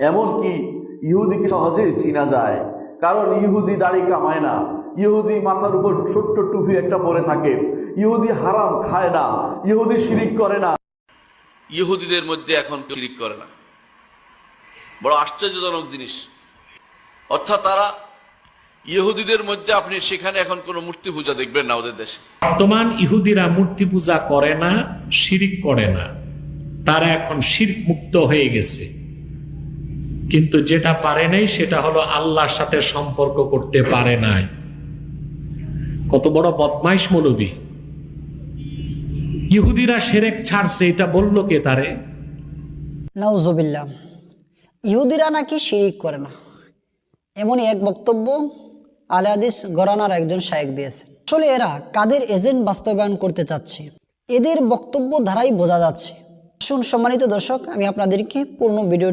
এমনকি ইহুদিকে সহজে চিনা যায়, কারণ ইহুদি দাড়ি কামায় না, ইহুদি মাথার উপর ছোট্ট টুপি একটা পরে থাকে, ইহুদি হারাম খায় না, ইহুদি শিরিক করে না। ইহুদিদের মধ্যে এখন শিরিক করে না, বড় আশ্চর্যজনক জিনিস। অর্থাৎ তারা ইহুদিদের মধ্যে আপনি সেখানে এখন কোনো মূর্তি পূজা দেখবেন না ওদের দেশে। বর্তমান ইহুদিরা মূর্তি পূজা করে না, শিরিক করে না, তারা এখন শিরক মুক্ত হয়ে গেছে। কিন্তু যেটা পারে নাই সেটা হলো আল্লাহর সাথে সম্পর্ক করতে পারে নাই। কত বড় বদমাইশ মৌলবী! ইহুদিরা শিরক ছাড়ছে, এটা বলল কে তারে? নাউজুবিল্লাহ। ইহুদিরা নাকি শিরিক করে না, এমনই এক বক্তব্য আলে হাদিস ঘরানার একজন শায়েখ দিয়েছে। আসলে এরা কাদের এজেন্ট বাস্তবায়ন করতে চাচ্ছে, এদের বক্তব্য ধারাই বোঝা যাচ্ছে। শুন সম্মানিত দর্শক, আমি আপনাদেরকে পূর্ণ ভিডিও